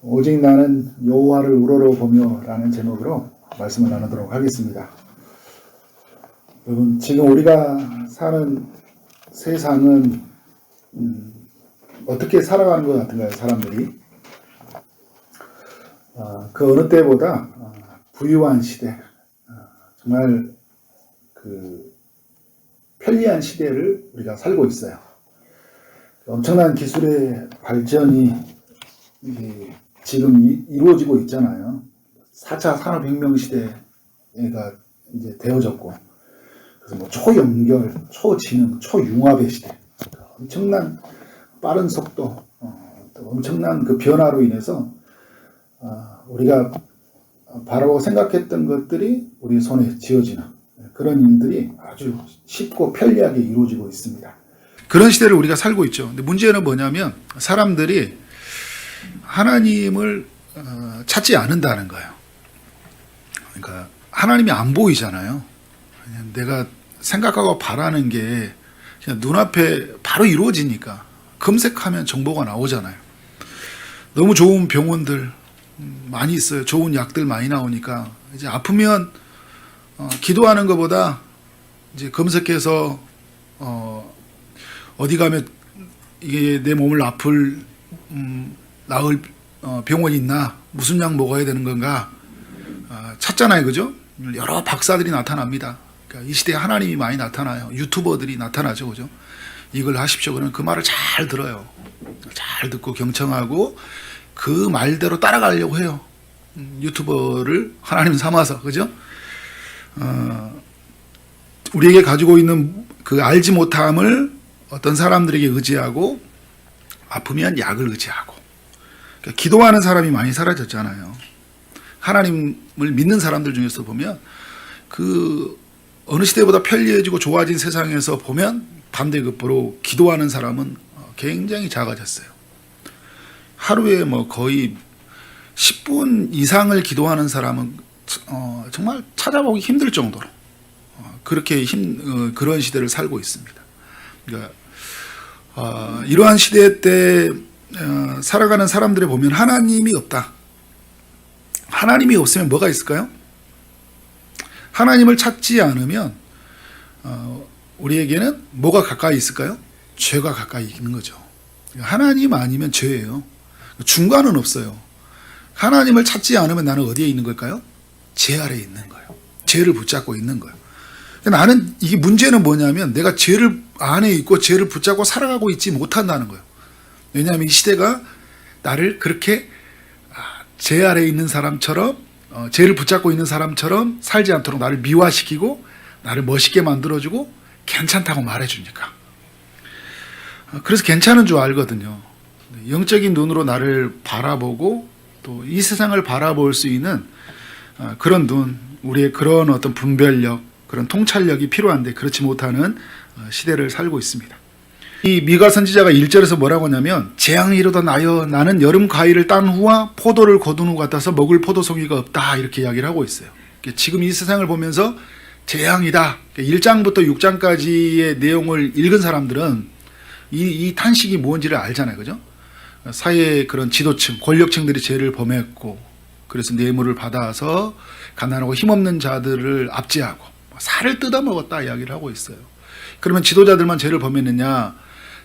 오직 나는 여호와를 우러러보며 라는 제목으로 말씀을 나누도록 하겠습니다. 여러분, 지금 우리가 사는 세상은 어떻게 살아가는 것 같은가요? 사람들이 그 어느 때보다 부유한 시대, 정말 그 편리한 시대를 우리가 살고 있어요. 엄청난 기술의 발전이 지금 이루어지고 있잖아요. 4차 산업혁명 시대가 이제 되어졌고, 그래서 뭐 초연결, 초지능, 초융합의 시대, 엄청난 빠른 속도, 또 엄청난 그 변화로 인해서 우리가 바라고 생각했던 것들이 우리 손에 쥐어지는 그런 일들이 아주 쉽고 편리하게 이루어지고 있습니다. 그런 시대를 우리가 살고 있죠. 근데 문제는 뭐냐면 사람들이 하나님을 찾지 않는다는 거예요. 그러니까 하나님이 안 보이잖아요. 그냥 내가 생각하고 바라는 게 그냥 눈앞에 바로 이루어지니까 검색하면 정보가 나오잖아요. 너무 좋은 병원들 많이 있어요. 좋은 약들 많이 나오니까 이제 아프면 기도하는 것보다 이제 검색해서 어디 가면 이게 내 몸을 나을 병원이 있나, 무슨 약 먹어야 되는 건가 찾잖아요, 그죠? 여러 박사들이 나타납니다. 그러니까 이 시대에 하나님이 많이 나타나요. 유튜버들이 나타나죠, 그죠? 이걸 하십시오. 그러면 그 말을 잘 들어요. 잘 듣고 경청하고 그 말대로 따라가려고 해요. 유튜버를 하나님 삼아서, 그죠? 우리에게 가지고 있는 그 알지 못함을 어떤 사람들에게 의지하고 아프면 약을 의지하고, 그러니까 기도하는 사람이 많이 사라졌잖아요. 하나님을 믿는 사람들 중에서 보면 그 어느 시대보다 편리해지고 좋아진 세상에서 보면 반대급부로 기도하는 사람은 굉장히 작아졌어요. 하루에 뭐 거의 10분 이상을 기도하는 사람은 정말 찾아보기 힘들 정도로 그렇게 그런 시대를 살고 있습니다. 그러니까 이러한 시대 때 살아가는 사람들을 보면 하나님이 없다. 하나님이 없으면 뭐가 있을까요? 하나님을 찾지 않으면 우리에게는 뭐가 가까이 있을까요? 죄가 가까이 있는 거죠. 하나님 아니면 죄예요. 중간은 없어요. 하나님을 찾지 않으면 나는 어디에 있는 걸까요? 죄 아래에 있는 거예요. 죄를 붙잡고 있는 거예요. 나는 이게 문제는 뭐냐면 내가 죄를 안에 있고 죄를 붙잡고 살아가고 있지 못한다는 거예요. 왜냐하면 이 시대가 나를 그렇게 죄 아래에 있는 사람처럼, 죄를 붙잡고 있는 사람처럼 살지 않도록 나를 미화시키고 나를 멋있게 만들어주고 괜찮다고 말해주니까. 그래서 괜찮은 줄 알거든요. 영적인 눈으로 나를 바라보고 또 이 세상을 바라볼 수 있는 그런 눈, 우리의 그런 어떤 분별력, 그런 통찰력이 필요한데 그렇지 못하는 시대를 살고 있습니다. 이 미가 선지자가 1절에서 뭐라고 하냐면 재앙이 이르다 나여 나는 여름 과일을 딴 후와 포도를 거둔 후 같아서 먹을 포도송이가 없다, 이렇게 이야기를 하고 있어요. 지금 이 세상을 보면서 재앙이다, 1장부터 6장까지의 내용을 읽은 사람들은 이 탄식이 뭔지를 알잖아요, 그죠? 사회의 그런 지도층, 권력층들이 죄를 범했고 그래서 뇌물을 받아서 가난하고 힘없는 자들을 압제하고 살을 뜯어먹었다 이야기를 하고 있어요. 그러면 지도자들만 죄를 범했느냐?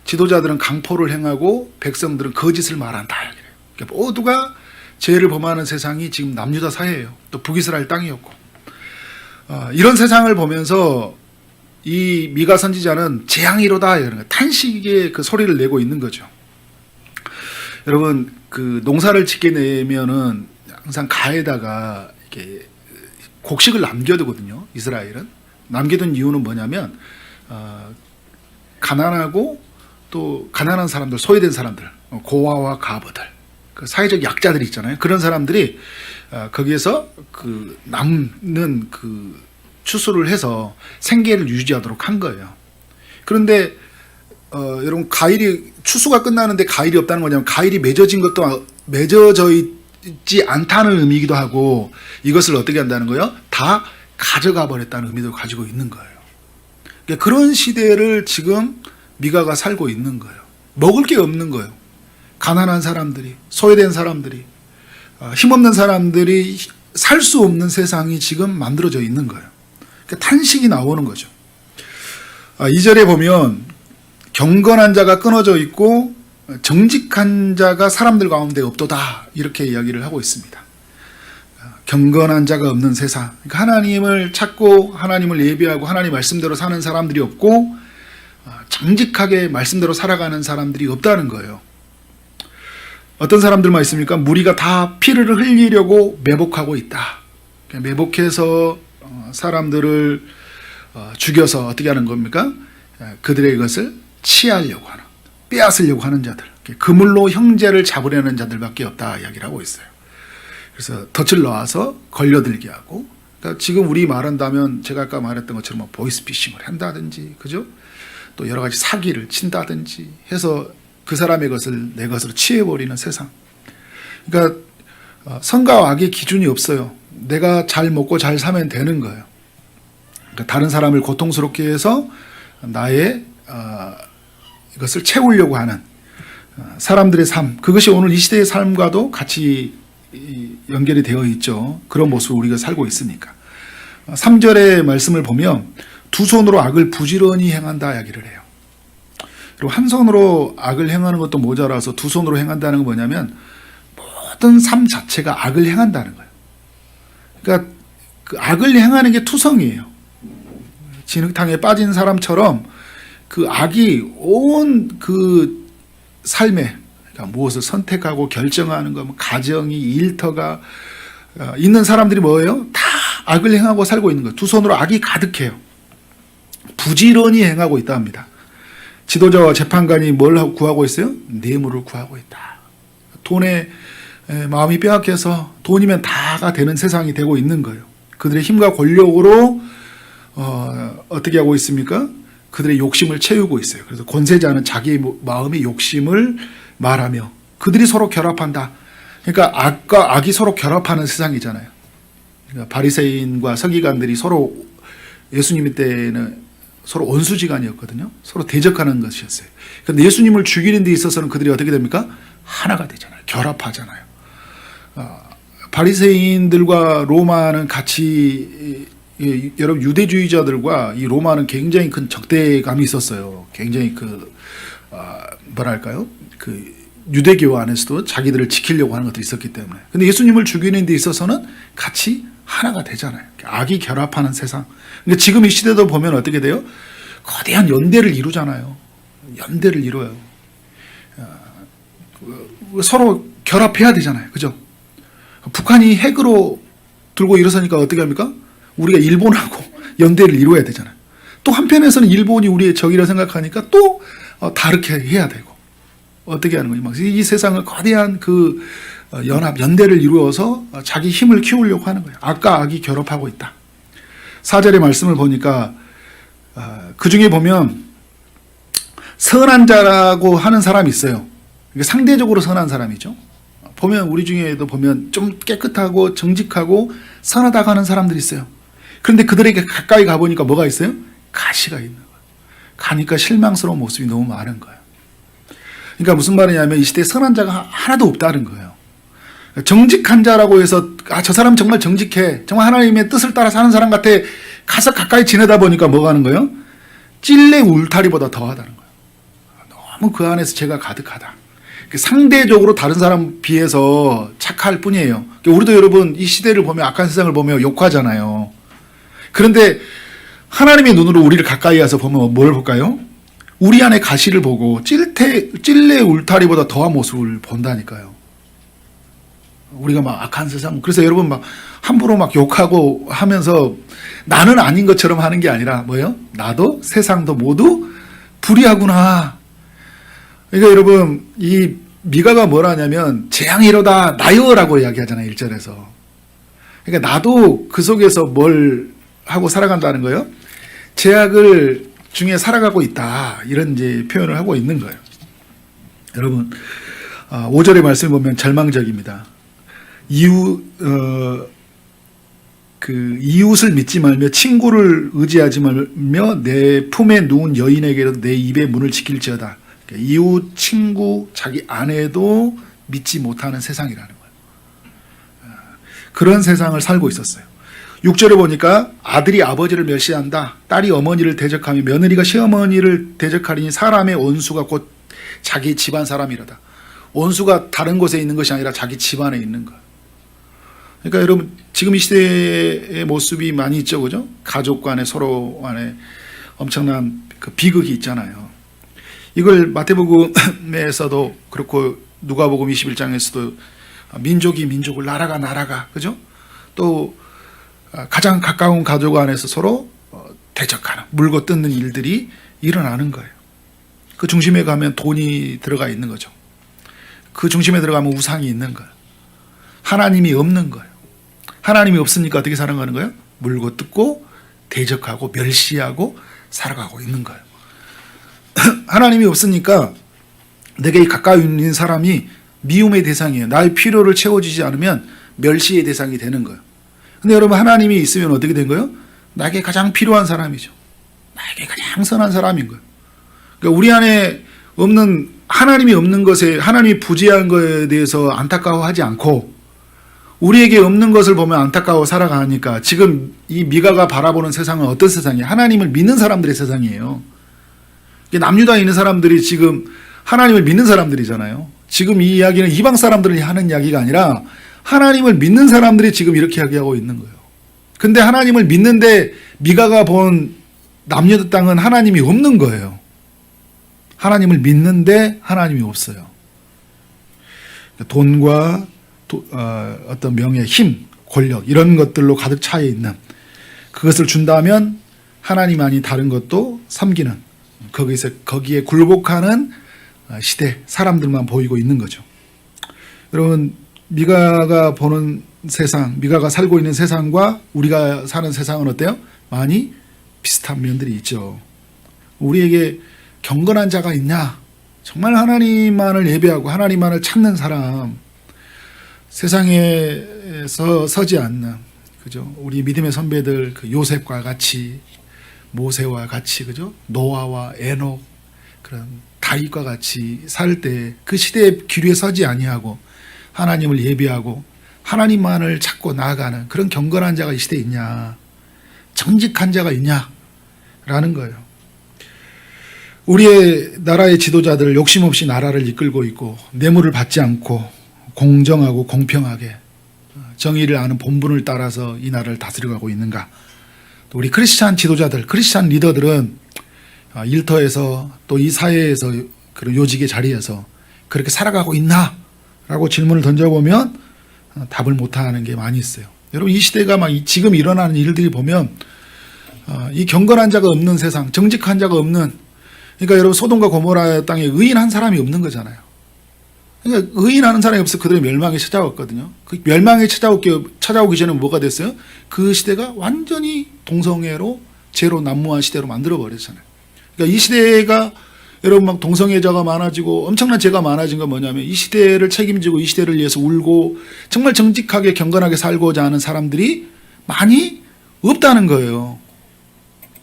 지도자들은 강포를 행하고 백성들은 거짓을 말한다. 그러니까 모두가 죄를 범하는 세상이 지금 남유다 사회예요. 또 북이스라엘 땅이었고, 이런 세상을 보면서 이 미가 선지자는 재앙이로다, 탄식의 그 소리를 내고 있는 거죠. 여러분, 그 농사를 짓게 되면은 항상 가에다가 이렇게 곡식을 남겨두거든요. 이스라엘은 남겨둔 이유는 뭐냐면 가난하고 또 가난한 사람들, 소외된 사람들, 고아와 가부들, 그 사회적 약자들이 있잖아요. 그런 사람들이 거기에서 그 남는 그 추수를 해서 생계를 유지하도록 한 거예요. 그런데 여러분, 가일이 추수가 끝나는데 가일이 없다는 거냐면 가일이 맺어진 것도 맺어져 있지 않다는 의미이기도 하고, 이것을 어떻게 한다는 거예요? 다 가져가 버렸다는 의미도 가지고 있는 거예요. 그러니까 그런 시대를 지금 미가가 살고 있는 거예요. 먹을 게 없는 거예요. 가난한 사람들이, 소외된 사람들이, 힘없는 사람들이 살 수 없는 세상이 지금 만들어져 있는 거예요. 그러니까 탄식이 나오는 거죠. 2절에 보면 경건한 자가 끊어져 있고 정직한 자가 사람들 가운데 없도다, 이렇게 이야기를 하고 있습니다. 경건한 자가 없는 세상, 그러니까 하나님을 찾고 하나님을 예배하고 하나님 말씀대로 사는 사람들이 없고 정직하게 말씀대로 살아가는 사람들이 없다는 거예요. 어떤 사람들만 있습니까? 무리가 다 피를 흘리려고 매복하고 있다. 매복해서 사람들을 죽여서 어떻게 하는 겁니까? 그들의 것을 취하려고 하는, 빼앗으려고 하는 자들, 그물로 형제를 잡으려는 자들밖에 없다 이야기를 하고 있어요. 그래서 덫을 놓아서 걸려들게 하고, 그러니까 지금 우리 말한다면 제가 아까 말했던 것처럼 뭐 보이스피싱을 한다든지, 그죠? 또 여러 가지 사기를 친다든지 해서 그 사람의 것을 내 것으로 취해버리는 세상. 그러니까 선과 악의 기준이 없어요. 내가 잘 먹고 잘 사면 되는 거예요. 그러니까 다른 사람을 고통스럽게 해서 나의 이것을 채우려고 하는 사람들의 삶, 그것이 오늘 이 시대의 삶과도 같이 연결이 되어 있죠. 그런 모습을 우리가 살고 있으니까. 3절의 말씀을 보면 두 손으로 악을 부지런히 행한다 이야기를 해요. 그리고 한 손으로 악을 행하는 것도 모자라서 두 손으로 행한다는 건 뭐냐면 모든 삶 자체가 악을 행한다는 거예요. 그러니까 그 악을 행하는 게 투성이에요. 진흙탕에 빠진 사람처럼 그 악이 온 그 삶에, 그러니까 무엇을 선택하고 결정하는 거, 가정이, 일터가 있는 사람들이 뭐예요? 다 악을 행하고 살고 있는 거예요. 두 손으로 악이 가득해요. 부지런히 행하고 있다 합니다. 지도자와 재판관이 뭘 하고 구하고 있어요? 뇌물을 구하고 있다. 돈에 마음이 빼앗겨서 돈이면 다가 되는 세상이 되고 있는 거예요. 그들의 힘과 권력으로 어떻게 하고 있습니까? 그들의 욕심을 채우고 있어요. 그래서 권세자는 자기의 마음의 욕심을 말하며 그들이 서로 결합한다. 그러니까 악과 악이 서로 결합하는 세상이잖아요. 그러니까 바리새인과 서기관들이 서로 예수님 때는 서로 원수지간이었거든요. 서로 대적하는 것이었어요. 그런데 예수님을 죽이는 데 있어서는 그들이 어떻게 됩니까? 하나가 되잖아요. 결합하잖아요. 바리새인들과 로마는 같이, 여러분 유대주의자들과 이 로마는 굉장히 큰 적대감이 있었어요. 굉장히 뭐랄까요? 유대교 안에서도 자기들을 지키려고 하는 것도 있었기 때문에. 근데 예수님을 죽이는 데 있어서는 같이 하나가 되잖아요. 악이 결합하는 세상. 근데 지금 이 시대도 보면 어떻게 돼요? 거대한 연대를 이루잖아요. 연대를 이루어요. 서로 결합해야 되잖아요. 그죠? 북한이 핵으로 들고 일어서니까 어떻게 합니까? 우리가 일본하고 연대를 이루어야 되잖아요. 또 한편에서는 일본이 우리의 적이라 생각하니까 또 다르게 해야 되고. 어떻게 하는 거예요? 이 세상을 거대한 연합, 연대를 이루어서 자기 힘을 키우려고 하는 거예요. 악과 악이 결합하고 있다. 4절의 말씀을 보니까 그 중에 보면 선한 자라고 하는 사람이 있어요. 상대적으로 선한 사람이죠. 보면 우리 중에도 보면 좀 깨끗하고 정직하고 선하다고 하는 사람들이 있어요. 그런데 그들에게 가까이 가보니까 뭐가 있어요? 가시가 있는 거예요. 가니까 실망스러운 모습이 너무 많은 거예요. 그러니까 무슨 말이냐면 이 시대에 선한 자가 하나도 없다는 거예요. 정직한 자라고 해서 저 사람 정말 정직해, 정말 하나님의 뜻을 따라 사는 사람 같아 가서 가까이 지내다 보니까 뭐가 하는 거예요? 찔레 울타리보다 더하다는 거예요. 너무 그 안에서 죄가 가득하다. 상대적으로 다른 사람 비해서 착할 뿐이에요. 우리도 여러분 이 시대를 보면, 악한 세상을 보면 욕하잖아요. 그런데 하나님의 눈으로 우리를 가까이 와서 보면 뭘 볼까요? 우리 안에 가시를 보고 찔레 울타리보다 더한 모습을 본다니까요. 우리가 막 악한 세상, 그래서 여러분 막 함부로 막 욕하고 하면서 나는 아닌 것처럼 하는 게 아니라 뭐예요? 나도 세상도 모두 불의하구나. 그러니까 여러분 이 미가가 뭐라 하냐면 재앙이로다 나여라고 이야기하잖아요. 1절에서. 그러니까 나도 그 속에서 뭘 하고 살아간다는 거예요. 죄악을 중에 살아가고 있다. 이런 이제 표현을 하고 있는 거예요. 여러분 5절의 말씀을 보면 절망적입니다. 이웃을 믿지 말며 친구를 의지하지 말며 내 품에 누운 여인에게도 내 입의 문을 지킬지어다. 그러니까 이웃, 친구, 자기 아내도 믿지 못하는 세상이라는 거예요. 그런 세상을 살고 있었어요. 6절에 보니까 아들이 아버지를 멸시한다. 딸이 어머니를 대적하며 며느리가 시어머니를 대적하리니 사람의 온수가 곧 자기 집안 사람이라다. 온수가 다른 곳에 있는 것이 아니라 자기 집안에 있는 거예요. 그러니까 여러분 지금 이 시대의 모습이 많이 있죠, 그죠? 가족 간에 서로 간에 엄청난 그 비극이 있잖아요. 이걸 마태복음에서도 그렇고 누가복음 21장에서도 민족이 민족을 나라가 나라가 그죠? 또 가장 가까운 가족 안에서 서로 대적하는 물고 뜯는 일들이 일어나는 거예요. 그 중심에 가면 돈이 들어가 있는 거죠. 그 중심에 들어가면 우상이 있는 거예요. 하나님이 없는 거예요. 하나님이 없으니까 어떻게 살아가는 거예요? 물고 뜯고 대적하고 멸시하고 살아가고 있는 거예요. 하나님이 없으니까 내게 가까이 있는 사람이 미움의 대상이에요. 나의 필요를 채워주지 않으면 멸시의 대상이 되는 거예요. 근데 여러분 하나님이 있으면 어떻게 된 거예요? 나에게 가장 필요한 사람이죠. 나에게 가장 선한 사람인 거예요. 그러니까 우리 안에 없는 하나님이 없는 것에 하나님이 부재한 것에 대해서 안타까워하지 않고 우리에게 없는 것을 보면 안타까워 살아가니까 지금 이 미가가 바라보는 세상은 어떤 세상이에요? 하나님을 믿는 사람들의 세상이에요. 남유다에 있는 사람들이 지금 하나님을 믿는 사람들이잖아요. 지금 이 이야기는 이방 사람들이 하는 이야기가 아니라 하나님을 믿는 사람들이 지금 이렇게 이야기하고 있는 거예요. 근데 하나님을 믿는데 미가가 본 남유다 땅은 하나님이 없는 거예요. 하나님을 믿는데 하나님이 없어요. 돈과 어떤 명예, 힘, 권력 이런 것들로 가득 차 있는 그것을 준다면 하나님 아닌 다른 것도 섬기는 거기에 굴복하는 시대 사람들만 보이고 있는 거죠. 여러분 미가가 보는 세상, 미가가 살고 있는 세상과 우리가 사는 세상은 어때요? 많이 비슷한 면들이 있죠. 우리에게 경건한 자가 있냐? 정말 하나님만을 예배하고 하나님만을 찾는 사람, 세상에서 서지 않는, 그죠? 우리 믿음의 선배들 그 요셉과 같이, 모세와 같이, 그죠? 노아와 에녹, 그런 다윗과 같이 살 때 그 시대의 기류에 서지 아니하고 하나님을 예배하고 하나님만을 찾고 나아가는 그런 경건한 자가 이 시대에 있냐? 정직한 자가 있냐? 라는 거예요. 우리의 나라의 지도자들 욕심 없이 나라를 이끌고 있고 뇌물을 받지 않고 공정하고 공평하게 정의를 아는 본분을 따라서 이 나라를 다스려가고 있는가? 또 우리 크리스찬 지도자들, 크리스찬 리더들은 일터에서 또 이 사회에서 그런 요직의 자리에서 그렇게 살아가고 있나? 라고 질문을 던져보면 답을 못하는 게 많이 있어요. 여러분 이 시대가 막 지금 일어나는 일들이 보면 이 경건한 자가 없는 세상, 정직한 자가 없는, 그러니까 여러분 소돔과 고모라 땅에 의인 한 사람이 없는 거잖아요. 그러니까 의인하는 사람이 없어 그들의 멸망이 찾아왔거든요. 그 멸망이 찾아오기 전에 뭐가 됐어요? 그 시대가 완전히 동성애로 죄로 난무한 시대로 만들어 버렸잖아요. 그러니까 이 시대가 여러분 막 동성애자가 많아지고 엄청난 죄가 많아진 건 뭐냐면 이 시대를 책임지고 이 시대를 위해서 울고 정말 정직하게 경건하게 살고자 하는 사람들이 많이 없다는 거예요.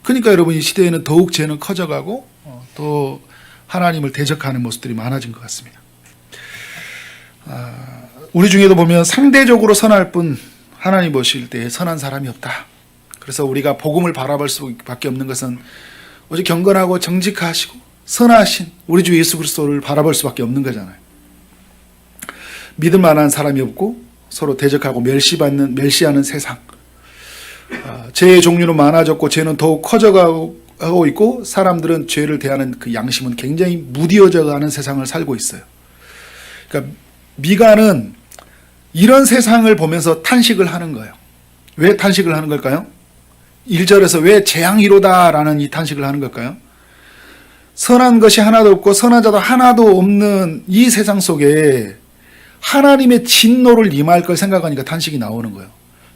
그러니까 여러분 이 시대에는 더욱 죄는 커져가고 또 하나님을 대적하는 모습들이 많아진 것 같습니다. 우리 중에도 보면 상대적으로 선할 뿐 하나님 보실 때 선한 사람이 없다. 그래서 우리가 복음을 바라볼 수밖에 없는 것은 오직 경건하고 정직하시고 선하신 우리 주 예수 그리스도를 바라볼 수밖에 없는 거잖아요. 믿을 만한 사람이 없고 서로 대적하고 멸시하는 세상. 죄의 종류는 많아졌고 죄는 더욱 커져가고 있고 사람들은 죄를 대하는 그 양심은 굉장히 무뎌져가는 세상을 살고 있어요. 그러니까 미가는 이런 세상을 보면서 탄식을 하는 거예요. 왜 탄식을 하는 걸까요? 1절에서 왜 재앙이로다라는 이 탄식을 하는 걸까요? 선한 것이 하나도 없고 선한 자도 하나도 없는 이 세상 속에 하나님의 진노를 임할 걸 생각하니까 탄식이 나오는 거예요.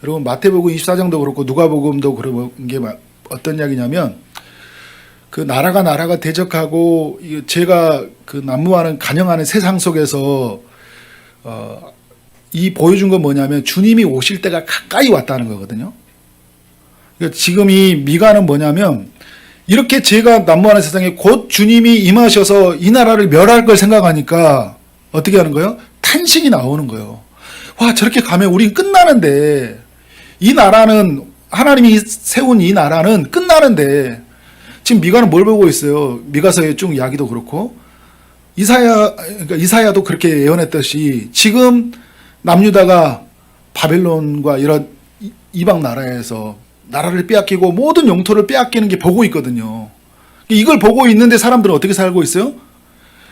여러분 마태복음 24장도 그렇고 누가복음도 그런 게 어떤 이야기냐면 그 나라가 대적하고 죄가 그 난무하는 간영하는 세상 속에서 이 보여준 건 뭐냐면 주님이 오실 때가 가까이 왔다는 거거든요. 그러니까 지금 이 미가는 뭐냐면 이렇게 죄가 난무하는 세상에 곧 주님이 임하셔서 이 나라를 멸할 걸 생각하니까 어떻게 하는 거예요? 탄식이 나오는 거예요. 와, 저렇게 가면 우린 끝나는데, 이 나라는, 하나님이 세운 이 나라는 끝나는데, 지금 미가는 뭘 보고 있어요? 미가서의 쭉 이야기도 그렇고, 그러니까 이사야도 그렇게 예언했듯이, 지금 남유다가 바벨론과 이런 이방 나라에서 나라를 빼앗기고 모든 영토를 빼앗기는 게 보고 있거든요. 이걸 보고 있는데 사람들은 어떻게 살고 있어요?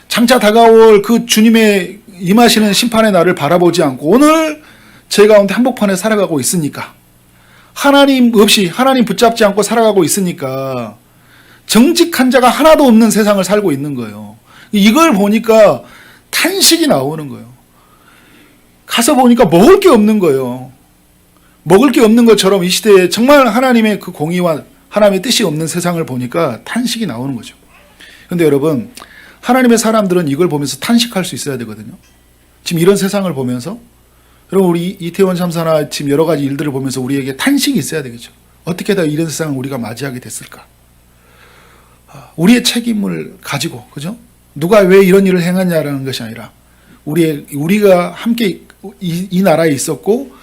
장차 다가올 그 주님의 임하시는 심판의 날을 바라보지 않고 오늘 제 가운데 한복판에 살아가고 있으니까, 하나님 없이, 하나님 붙잡지 않고 살아가고 있으니까 정직한 자가 하나도 없는 세상을 살고 있는 거예요. 이걸 보니까 탄식이 나오는 거예요. 가서 보니까 먹을 게 없는 거예요. 먹을 게 없는 것처럼 이 시대에 정말 하나님의 그 공의와 하나님의 뜻이 없는 세상을 보니까 탄식이 나오는 거죠. 그런데 여러분, 하나님의 사람들은 이걸 보면서 탄식할 수 있어야 되거든요. 지금 이런 세상을 보면서, 여러분, 우리 이태원 참사나 지금 여러 가지 일들을 보면서 우리에게 탄식이 있어야 되겠죠. 어떻게 다 이런 세상을 우리가 맞이하게 됐을까? 우리의 책임을 가지고, 그죠? 누가 왜 이런 일을 행했냐라는 것이 아니라, 우리가 함께 이 나라에 있었고,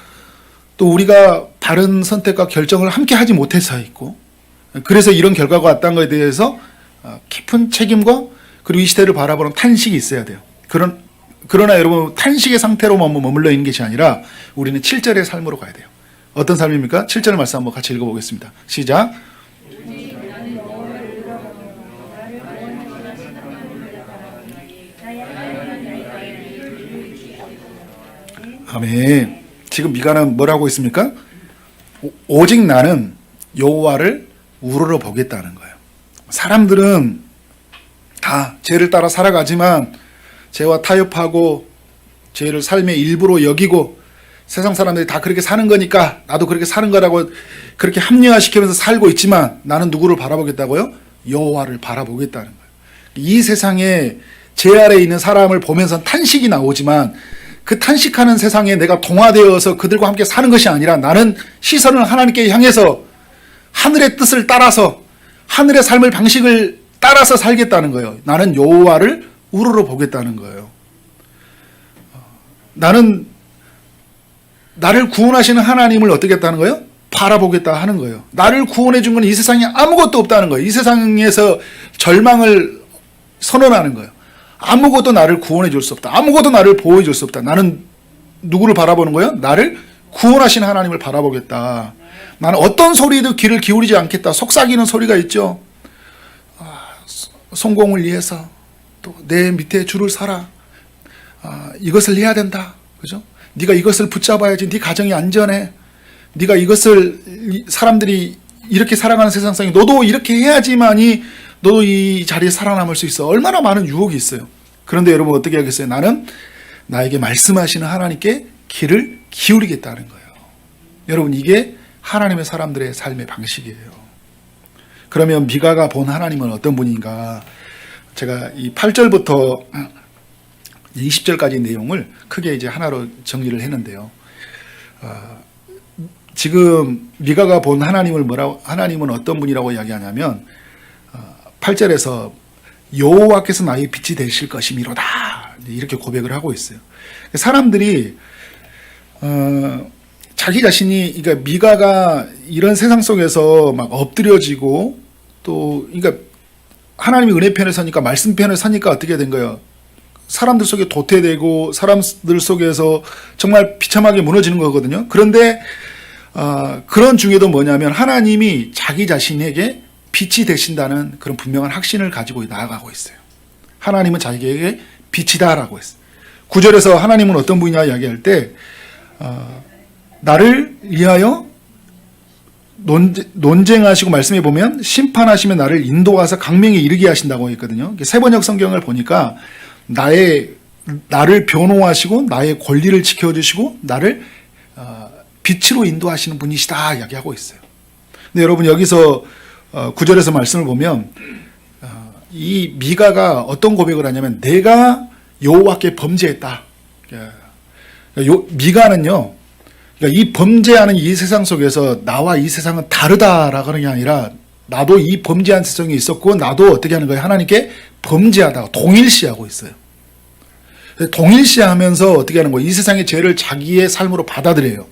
또 우리가 바른 선택과 결정을 함께 하지 못해서 있고, 그래서 이런 결과가 왔다는 것에 대해서 깊은 책임과 그리고 이 시대를 바라보는 탄식이 있어야 돼요. 그러나 여러분, 탄식의 상태로만 머물러 있는 것이 아니라 우리는 7절의 삶으로 가야 돼요. 어떤 삶입니까? 7절 말씀 한번 같이 읽어보겠습니다. 시작. 아멘. 지금 미가는 뭘 하고 있습니까? 오직 나는 여호와를 우러러 보겠다는 거예요. 사람들은 다 죄를 따라 살아가지만 죄와 타협하고 죄를 삶의 일부로 여기고 세상 사람들이 다 그렇게 사는 거니까 나도 그렇게 사는 거라고 그렇게 합리화시키면서 살고 있지만 나는 누구를 바라보겠다고요? 여호와를 바라보겠다는 거예요. 이 세상에 죄 아래에 있는 사람을 보면서 탄식이 나오지만 그 탄식하는 세상에 내가 동화되어서 그들과 함께 사는 것이 아니라 나는 시선을 하나님께 향해서 하늘의 뜻을 따라서 하늘의 삶의 방식을 따라서 살겠다는 거예요. 나는 여호와를 우러러 보겠다는 거예요. 나는 나를 구원하시는 하나님을 어떻게 했다는 거예요? 바라보겠다 하는 거예요. 나를 구원해 준 건 이 세상에 아무것도 없다는 거예요. 이 세상에서 절망을 선언하는 거예요. 아무것도 나를 구원해 줄 수 없다. 아무것도 나를 보호해 줄 수 없다. 나는 누구를 바라보는 거예요? 나를 구원하시는 하나님을 바라보겠다. 나는 어떤 소리에도 귀를 기울이지 않겠다. 속삭이는 소리가 있죠. 성공을 위해서 또 내 밑에 줄을 서라. 이것을 해야 된다. 그죠? 네가 이것을 붙잡아야지 네 가정이 안전해. 네가 이것을 사람들이 이렇게 살아가는 세상 속에 너도 이렇게 해야지만이 너도 이 자리에 살아남을 수 있어. 얼마나 많은 유혹이 있어요. 그런데 여러분 어떻게 하겠어요? 나는 나에게 말씀하시는 하나님께 귀를 기울이겠다는 거예요. 여러분 이게 하나님의 사람들의 삶의 방식이에요. 그러면 미가가 본 하나님은 어떤 분인가? 제가 이 8절부터 20절까지 내용을 크게 이제 하나로 정리를 했는데요. 지금 미가가 본 하나님은 어떤 분이라고 이야기하냐면 8절에서 여호와께서 나의 빛이 되실 것이미로다 이렇게 고백을 하고 있어요. 사람들이 자기 자신이 그러니까 미가가 이런 세상 속에서 막 엎드려지고 또 그러니까 하나님의 은혜 편에 서니까 말씀 편에 서니까 어떻게 된 거예요? 사람들 속에 도태되고 사람들 속에서 정말 비참하게 무너지는 거거든요. 그런데 그런 중에도 뭐냐면 하나님이 자기 자신에게 빛이 되신다는 그런 분명한 확신을 가지고 나아가고 있어요. 하나님은 자기에게 빛이다라고 했어요. 9절에서 하나님은 어떤 분이냐 이야기할 때 나를 위하여 논쟁하시고 말씀해 보면 심판하시면 나를 인도하사 강명에 이르게 하신다고 했거든요. 세번역 성경을 보니까 나를 변호하시고 나의 권리를 지켜주시고 나를 빛으로 인도하시는 분이시다 이야기하고 있어요. 근데 여러분 여기서 9절에서 말씀을 보면 이 미가가 어떤 고백을 하냐면 내가 여호와께 범죄했다. 미가는요, 그러니까 이 범죄하는 이 세상 속에서 나와 이 세상은 다르다라고 하는 게 아니라 나도 이 범죄한 세상에 있었고 나도 어떻게 하는 거예요? 하나님께 범죄하다가 동일시하고 있어요. 동일시하면서 어떻게 하는 거예요? 이 세상의 죄를 자기의 삶으로 받아들여요.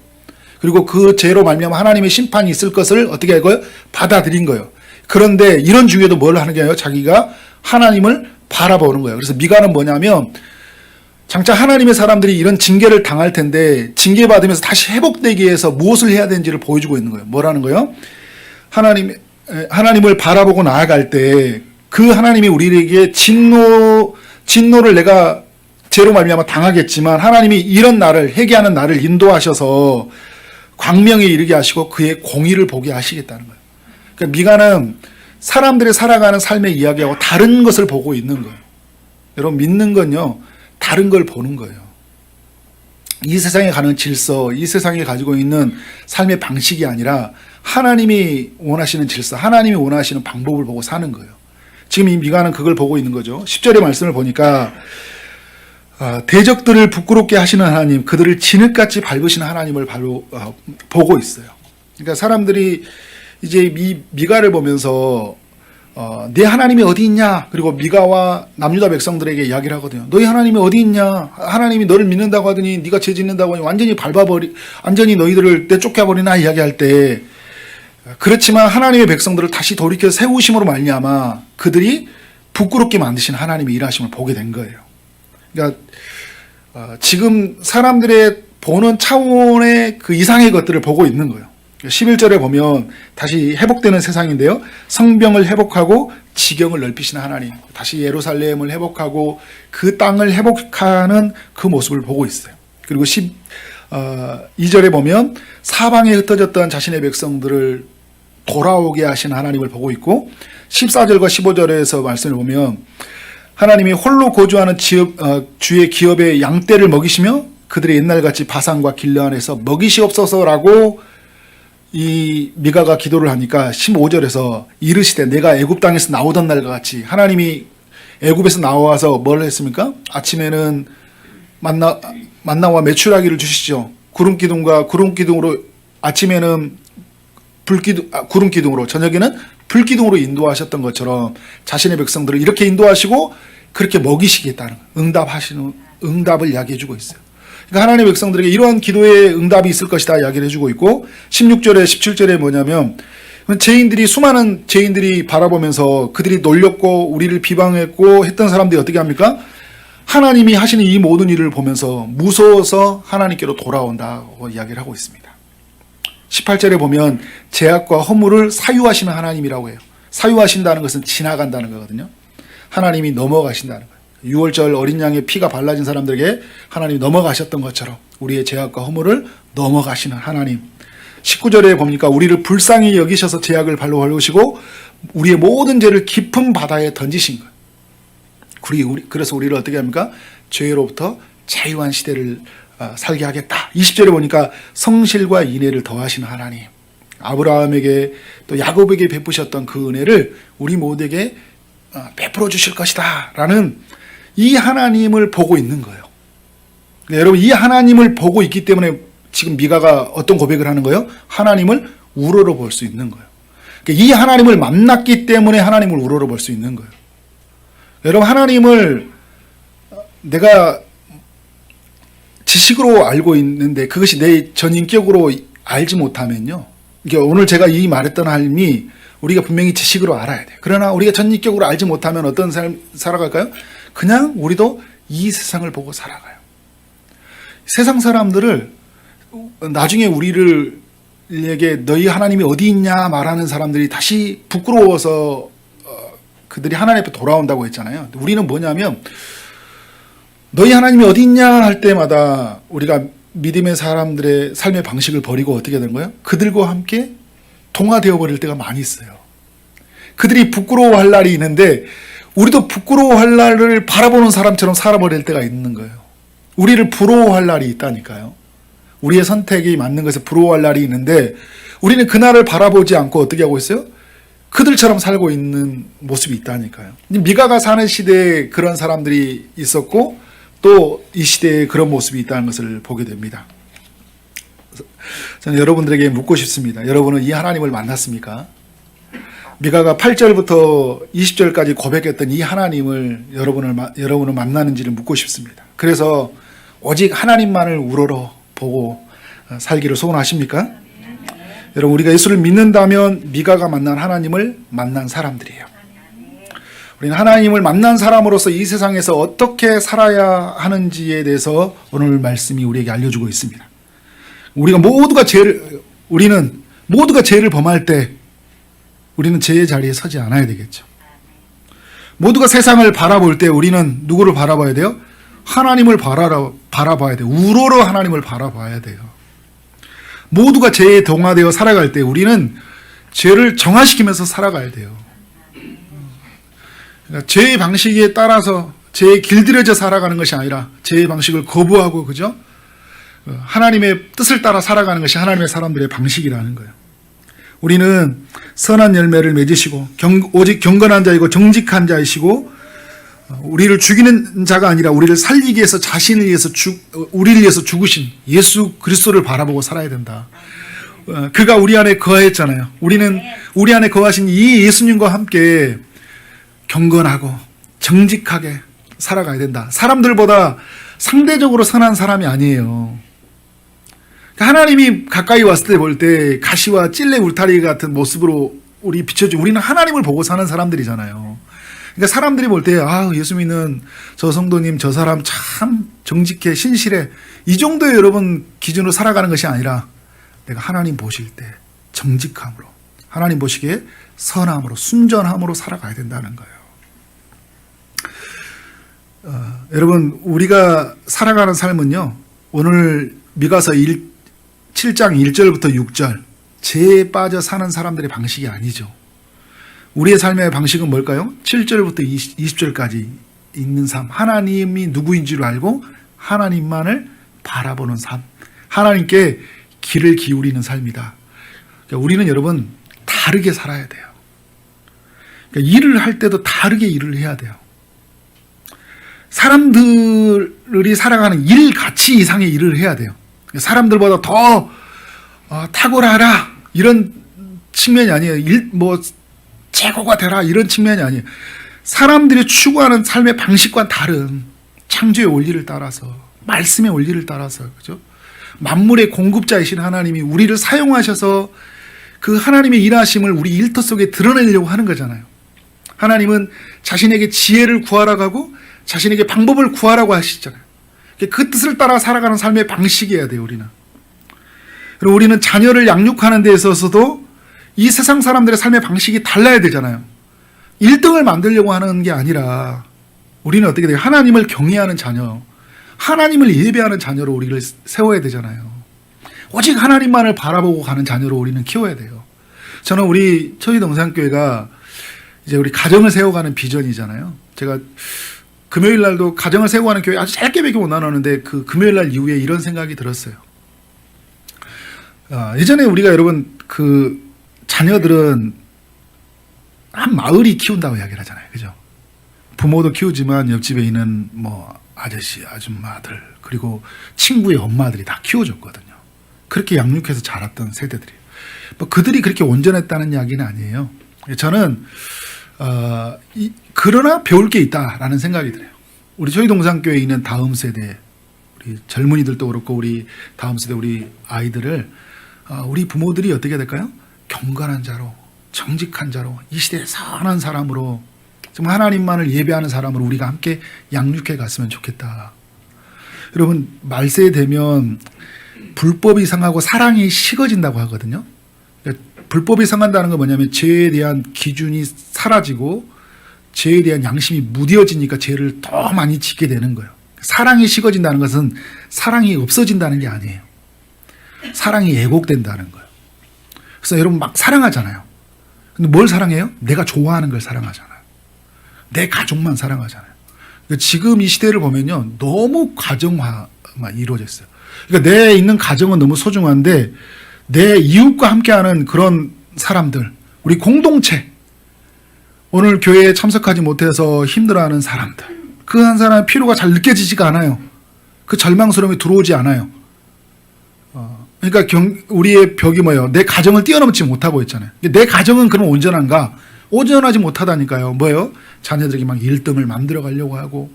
그리고 그 죄로 말미암아 하나님의 심판이 있을 것을 어떻게 할 거예요? 받아들인 거예요. 그런데 이런 중에도 뭘 하는 게 아니라 자기가 하나님을 바라보는 거예요. 그래서 미가는 뭐냐면 장차 하나님의 사람들이 이런 징계를 당할 텐데 징계받으면서 다시 회복되기 위해서 무엇을 해야 되는지를 보여주고 있는 거예요. 뭐라는 거예요? 하나님을 바라보고 나아갈 때 그 하나님이 우리에게 진노를 내가 죄로 말미암아 당하겠지만 하나님이 이런 나를 회개하는 나를 인도하셔서 광명에 이르게 하시고 그의 공의를 보게 하시겠다는 거예요. 그러니까 미가는 사람들이 살아가는 삶의 이야기하고 다른 것을 보고 있는 거예요. 여러분 믿는 건요 다른 걸 보는 거예요. 이 세상에 가는 질서, 이 세상에 가지고 있는 삶의 방식이 아니라 하나님이 원하시는 질서, 하나님이 원하시는 방법을 보고 사는 거예요. 지금 이 미가는 그걸 보고 있는 거죠. 10절의 말씀을 보니까 대적들을 부끄럽게 하시는 하나님, 그들을 진흙같이 밟으시는 하나님을 보고 있어요. 그러니까 사람들이 이제 이 미가를 보면서 네 하나님이 어디 있냐? 그리고 미가와 남유다 백성들에게 이야기를 하거든요. 너희 하나님이 어디 있냐? 하나님이 너를 믿는다고 하더니 네가 죄 짓는다고 하니 완전히 너희들을 내쫓겨버리나 이야기할 때 그렇지만 하나님의 백성들을 다시 돌이켜 세우심으로 말미암아 그들이 부끄럽게 만드신 하나님의 일하심을 보게 된 거예요. 그러니까 지금 사람들의 보는 차원의 그 이상의 것들을 보고 있는 거예요. 11절에 보면 다시 회복되는 세상인데요. 성벽을 회복하고 지경을 넓히시는 하나님, 다시 예루살렘을 회복하고 그 땅을 회복하는 그 모습을 보고 있어요. 그리고 2절에 보면 사방에 흩어졌던 자신의 백성들을 돌아오게 하신 하나님을 보고 있고 14절과 15절에서 말씀을 보면 하나님이 홀로 거주하는 주의 기업의 양떼를 먹이시며 그들의 옛날같이 바산과 길르안에서 먹이시옵소서라고 이 미가가 기도를 하니까 15절에서 이르시되 내가 애굽 땅에서 나오던 날과 같이 하나님이 애굽에서 나와서 뭘 했습니까? 아침에는 만나와 메추라기를 주시죠. 구름 기둥으로 아침에는 구름 기둥으로 저녁에는 불 기둥으로 인도하셨던 것처럼 자신의 백성들을 이렇게 인도하시고 그렇게 먹이시겠다는 응답을 이야기해 주고 있어요. 그러니까 하나님의 백성들에게 이러한 기도의 응답이 있을 것이다 이야기를 해주고 있고 16절에 17절에 뭐냐면 수많은 죄인들이 바라보면서 그들이 놀렸고 우리를 비방했고 했던 사람들이 어떻게 합니까? 하나님이 하시는 이 모든 일을 보면서 무서워서 하나님께로 돌아온다고 이야기를 하고 있습니다. 18절에 보면 죄악과 허물을 사유하시는 하나님이라고 해요. 사유하신다는 것은 지나간다는 거거든요. 하나님이 넘어가신다는 거예요. 6월절 어린 양의 피가 발라진 사람들에게 하나님이 넘어가셨던 것처럼 우리의 죄악과 허물을 넘어가시는 하나님. 19절에 보니까 우리를 불쌍히 여기셔서 죄악을 발로 헐으시고 우리의 모든 죄를 깊은 바다에 던지신 거예요. 그래서 우리를 어떻게 합니까? 죄로부터 자유한 시대를 살게 하겠다. 20절에 보니까 성실과 인애를 더하시는 하나님, 아브라함에게 또 야곱에게 베푸셨던 그 은혜를 우리 모두에게 베풀어 주실 것이다 라는 이 하나님을 보고 있는 거예요. 여러분 이 하나님을 보고 있기 때문에 지금 미가가 어떤 고백을 하는 거예요? 하나님을 우러러 볼 수 있는 거예요. 그러니까 이 하나님을 만났기 때문에 하나님을 우러러 볼 수 있는 거예요. 여러분 하나님을 내가 지식으로 알고 있는데 그것이 내 전인격으로 알지 못하면요. 그러니까 오늘 제가 이 말했던 삶이 우리가 분명히 지식으로 알아야 돼요. 그러나 우리가 전인격으로 알지 못하면 어떤 삶 살아갈까요? 그냥 우리도 이 세상을 보고 살아가요. 세상 사람들을 나중에 우리에게 너희 하나님이 어디 있냐 말하는 사람들이 다시 부끄러워서 그들이 하나님 앞에 돌아온다고 했잖아요. 우리는 뭐냐면 너희 하나님이 어디 있냐 할 때마다 우리가 믿음의 사람들의 삶의 방식을 버리고 어떻게 되는 거예요? 그들과 함께 동화되어 버릴 때가 많이 있어요. 그들이 부끄러워할 날이 있는데 우리도 부끄러워할 날을 바라보는 사람처럼 살아버릴 때가 있는 거예요. 우리를 부러워할 날이 있다니까요. 우리의 선택이 맞는 것에 부러워할 날이 있는데 우리는 그날을 바라보지 않고 어떻게 하고 있어요? 그들처럼 살고 있는 모습이 있다니까요. 미가가 사는 시대에 그런 사람들이 있었고 또 이 시대에 그런 모습이 있다는 것을 보게 됩니다. 저는 여러분들에게 묻고 싶습니다. 여러분은 이 하나님을 만났습니까? 미가가 8절부터 20절까지 고백했던 이 하나님을 여러분은 만나는지를 묻고 싶습니다. 그래서 오직 하나님만을 우러러 보고 살기를 소원하십니까? 여러분, 우리가 예수를 믿는다면 미가가 만난 하나님을 만난 사람들이에요. 우리는 하나님을 만난 사람으로서 이 세상에서 어떻게 살아야 하는지에 대해서 오늘 말씀이 우리에게 알려주고 있습니다. 우리는 모두가 죄를 범할 때 우리는 죄의 자리에 서지 않아야 되겠죠. 모두가 세상을 바라볼 때 우리는 누구를 바라봐야 돼요? 하나님을 바라봐야 돼요. 우러러 하나님을 바라봐야 돼요. 모두가 죄에 동화되어 살아갈 때 우리는 죄를 정화시키면서 살아가야 돼요. 그러니까 죄의 방식에 따라서 죄에 길들여져 살아가는 것이 아니라 죄의 방식을 거부하고, 그죠? 하나님의 뜻을 따라 살아가는 것이 하나님의 사람들의 방식이라는 거예요. 우리는 선한 열매를 맺으시고 오직 경건한 자이고 정직한 자이시고 우리를 죽이는 자가 아니라 우리를 살리기 위해서 자신을 위해서 우리를 위해서 죽으신 예수 그리스도를 바라보고 살아야 된다. 그가 우리 안에 거하였잖아요. 우리는 우리 안에 거하신 이 예수님과 함께 경건하고 정직하게 살아가야 된다. 사람들보다 상대적으로 선한 사람이 아니에요. 하나님이 가까이 왔을 때 볼 때 가시와 찔레 울타리 같은 모습으로 우리 비춰주고, 우리는 하나님을 보고 사는 사람들이잖아요. 그러니까 사람들이 볼 때 예수 믿는 저 성도님, 저 사람 참 정직해, 신실해, 이 정도의 여러분 기준으로 살아가는 것이 아니라 내가 하나님 보실 때 정직함으로, 하나님 보시기에 선함으로, 순전함으로 살아가야 된다는 거예요. 여러분, 우리가 살아가는 삶은요, 오늘 미가서 7장 1절부터 6절 죄에 빠져 사는 사람들의 방식이 아니죠. 우리의 삶의 방식은 뭘까요? 7절부터 20절까지 있는 삶, 하나님이 누구인지를 알고 하나님만을 바라보는 삶, 하나님께 귀를 기울이는 삶이다. 그러니까 우리는 여러분 다르게 살아야 돼요. 그러니까 일을 할 때도 다르게 일을 해야 돼요. 사람들이 살아가는 일 가치 이상의 일을 해야 돼요. 사람들보다 더 탁월하라 이런 측면이 아니에요. 최고가 되라 이런 측면이 아니에요. 사람들이 추구하는 삶의 방식과는 다른 창조의 원리를 따라서, 말씀의 원리를 따라서, 그죠? 만물의 공급자이신 하나님이 우리를 사용하셔서 그 하나님의 일하심을 우리 일터 속에 드러내려고 하는 거잖아요. 하나님은 자신에게 지혜를 구하라고 하고 자신에게 방법을 구하라고 하시잖아요. 그 뜻을 따라 살아가는 삶의 방식이어야 돼요, 우리는. 그리고 우리는 자녀를 양육하는 데 있어서도 이 세상 사람들의 삶의 방식이 달라야 되잖아요. 1등을 만들려고 하는 게 아니라 우리는 어떻게 돼요? 하나님을 경외하는 자녀, 하나님을 예배하는 자녀로 우리를 세워야 되잖아요. 오직 하나님만을 바라보고 가는 자녀로 우리는 키워야 돼요. 저는 우리 초이동산교회가 이제 우리 가정을 세워가는 비전이잖아요. 제가 금요일 날도 가정을 세워가는 교회 아주 짧게밖에 못 나눴는데 그 금요일 날 이후에 이런 생각이 들었어요. 예전에 우리가 여러분 그 자녀들은 한 마을이 키운다고 이야기를 하잖아요. 그죠? 부모도 키우지만 옆집에 있는 뭐 아저씨, 아줌마들, 그리고 친구의 엄마들이 다 키워줬거든요. 그렇게 양육해서 자랐던 세대들이에요. 뭐 그들이 그렇게 온전했다는 이야기는 아니에요. 저는 그러나 배울 게 있다라는 생각이 들어요. 우리 초이동산교회에 있는 다음 세대, 우리 젊은이들도 그렇고 우리 다음 세대 우리 아이들을 우리 부모들이 어떻게 될까요? 경건한 자로, 정직한 자로, 이 시대의 선한 사람으로, 정말 하나님만을 예배하는 사람으로 우리가 함께 양육해 갔으면 좋겠다. 여러분, 말세에 되면 불법이 상하고 사랑이 식어진다고 하거든요. 그러니까 불법이 상한다는 건 뭐냐면 죄에 대한 기준이 사라지고 죄에 대한 양심이 무뎌지니까 죄를 더 많이 짓게 되는 거예요. 사랑이 식어진다는 것은 사랑이 없어진다는 게 아니에요. 사랑이 왜곡된다는 거예요. 그래서 여러분 막 사랑하잖아요. 근데 뭘 사랑해요? 내가 좋아하는 걸 사랑하잖아요. 내 가족만 사랑하잖아요. 그러니까 지금 이 시대를 보면요, 너무 가정화만 이루어졌어요. 그러니까 내 있는 가정은 너무 소중한데 내 이웃과 함께하는 그런 사람들, 우리 공동체, 오늘 교회에 참석하지 못해서 힘들어하는 사람들, 그 한 사람의 피로가 잘 느껴지지가 않아요. 그 절망스러움이 들어오지 않아요. 그러니까 우리의 벽이 뭐예요? 내 가정을 뛰어넘지 못하고 있잖아요. 내 가정은 그럼 온전한가? 온전하지 못하다니까요. 뭐예요? 자녀들에게 막 1등을 만들어 가려고 하고,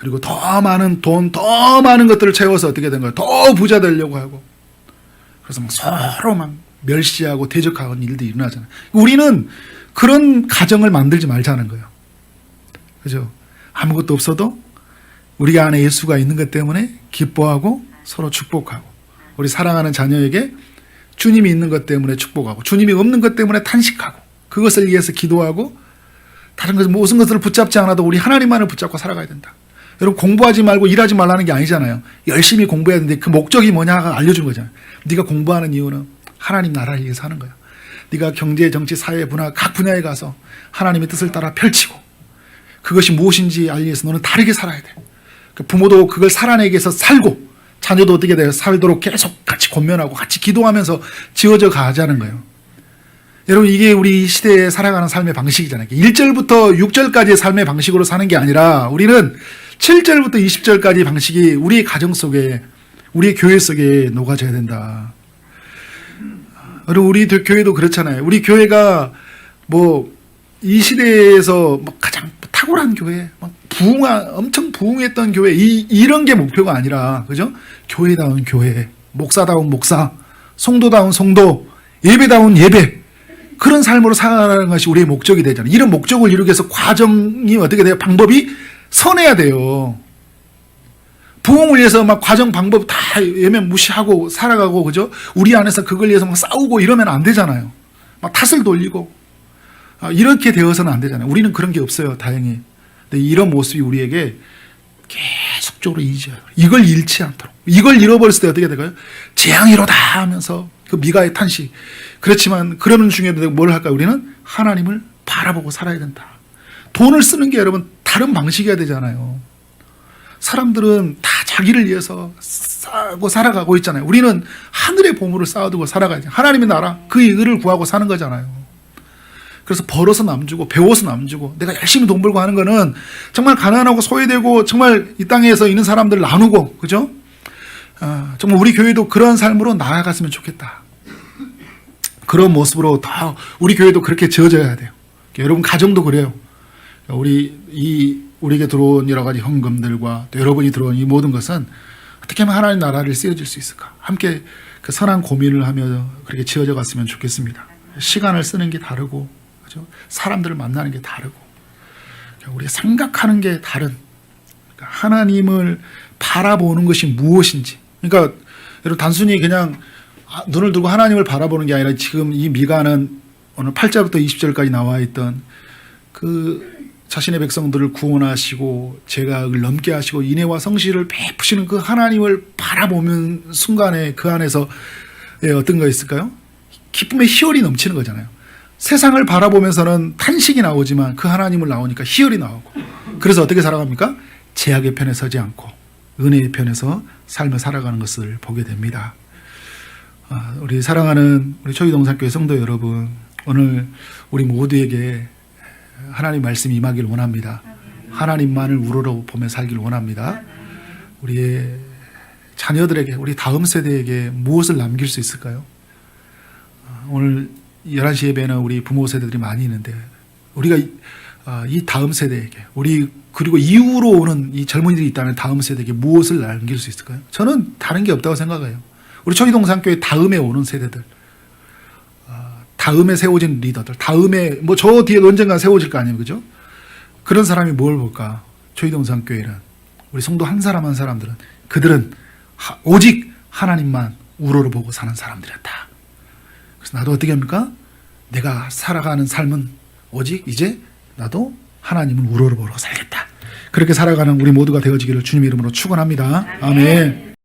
그리고 더 많은 돈, 더 많은 것들을 채워서 어떻게 된 거예요? 더 부자 되려고 하고. 그래서 막 서로 막 멸시하고 대적하는 일들이 일어나잖아요. 우리는 그런 가정을 만들지 말자는 거예요. 그죠? 아무것도 없어도 우리 안에 예수가 있는 것 때문에 기뻐하고 서로 축복하고, 우리 사랑하는 자녀에게 주님이 있는 것 때문에 축복하고, 주님이 없는 것 때문에 탄식하고, 그것을 위해서 기도하고, 다른 것을 무슨 것을 붙잡지 않아도 우리 하나님만을 붙잡고 살아가야 된다. 여러분, 공부하지 말고 일하지 말라는 게 아니잖아요. 열심히 공부해야 되는데 그 목적이 뭐냐가 알려준 거잖아요. 네가 공부하는 이유는 하나님 나라를 위해서 하는 거야. 네가 경제, 정치, 사회, 문화 각 분야에 가서 하나님의 뜻을 따라 펼치고, 그것이 무엇인지 알기 위해서 너는 다르게 살아야 돼. 부모도 그걸 살아내기 위해서 살고, 자녀도 어떻게 돼요? 살도록 계속 같이 권면하고 같이 기도하면서 지어져 가자는 거예요. 여러분, 이게 우리 시대에 살아가는 삶의 방식이잖아요. 1절부터 6절까지의 삶의 방식으로 사는 게 아니라 우리는 7절부터 20절까지 방식이 우리의 가정 속에, 우리의 교회 속에 녹아져야 된다. 여러분, 우리 교회도 그렇잖아요. 우리 교회가 이 시대에서 가장 탁월한 교회, 엄청 부흥했던 교회, 이런 게 목표가 아니라, 그죠? 교회다운 교회, 목사다운 목사, 성도다운 성도, 예배다운 예배, 그런 삶으로 살아가는 것이 우리의 목적이 되잖아요. 이런 목적을 이루기 위해서 과정이 어떻게 돼요? 방법이 선해야 돼요. 부흥을 위해서 막 과정 방법 다 예면 무시하고 살아가고, 그죠? 우리 안에서 그걸 위해서 막 싸우고 이러면 안 되잖아요. 막 탓을 돌리고. 이렇게 되어서는 안 되잖아요. 우리는 그런 게 없어요, 다행히. 근데 이런 모습이 우리에게 계속적으로 이지어요. 이걸 잃지 않도록. 이걸 잃어버렸을 때 어떻게 될까요? 재앙이로다 하면서 그 미가의 탄식. 그렇지만 그러는 중에도 뭘 할까요? 우리는 하나님을 바라보고 살아야 된다. 돈을 쓰는 게 여러분 다른 방식이어야 되잖아요. 사람들은 다 자기를 위해서 싸고 살아가고 있잖아요. 우리는 하늘의 보물을 쌓아두고 살아가야지. 하나님의 나라, 그의 의를 구하고 사는 거잖아요. 그래서 벌어서 남주고 배워서 남주고, 내가 열심히 돈 벌고 하는 거는 정말 가난하고 소외되고 정말 이 땅에서 있는 사람들 나누고, 그죠? 정말 우리 교회도 그런 삶으로 나아갔으면 좋겠다. 그런 모습으로 더 우리 교회도 그렇게 지어져야 돼요. 여러분 가정도 그래요. 우리에게 들어온 여러 가지 헌금들과 또 여러분이 들어온 이 모든 것은 어떻게 하면 하나님 나라를 쓰여질 수 있을까? 함께 그 선한 고민을 하며 그렇게 지어져 갔으면 좋겠습니다. 시간을 쓰는 게 다르고, 그죠? 사람들을 만나는 게 다르고, 우리가 생각하는 게 다른, 그러니까 하나님을 바라보는 것이 무엇인지. 그러니까 여러분 단순히 그냥 눈을 들고 하나님을 바라보는 게 아니라, 지금 이 미가는 오늘 8절부터 20절까지 나와 있던 그 자신의 백성들을 구원하시고 죄악을 넘게 하시고 인애와 성실을 베푸시는 그 하나님을 바라보는 순간에 그 안에서 어떤 거 있을까요? 기쁨의 희열이 넘치는 거잖아요. 세상을 바라보면서는 탄식이 나오지만 그 하나님을 나오니까 희열이 나오고, 그래서 어떻게 살아갑니까? 죄악의 편에 서지 않고 은혜의 편에서 삶을 살아가는 것을 보게 됩니다. 우리 사랑하는 우리 초기동산교회 성도 여러분, 오늘 우리 모두에게 하나님 말씀이 임하길 원합니다. 하나님만을 우러러 보며 살길 원합니다. 우리의 자녀들에게, 우리 다음 세대에게 무엇을 남길 수 있을까요? 오늘 11시 예배는 우리 부모 세대들이 많이 있는데, 우리가 이 다음 세대에게, 그리고 이후로 오는 이 젊은이들이 있다면 다음 세대에게 무엇을 남길 수 있을까요? 저는 다른 게 없다고 생각해요. 우리 초기동산교회 다음에 오는 세대들, 다음에 세워진 리더들, 다음에 저 뒤에 언젠가 세워질 거 아니에요, 그죠? 그런 사람이 뭘 볼까? 초기동산교회는, 우리 성도 한 사람 한 사람들은, 그들은 오직 하나님만 우러러 보고 사는 사람들이었다. 그래서 나도 어떻게 합니까? 내가 살아가는 삶은 오직 이제 나도 하나님을 우러러 보고 살겠다. 그렇게 살아가는 우리 모두가 되어지기를 주님의 이름으로 축원합니다. 아멘.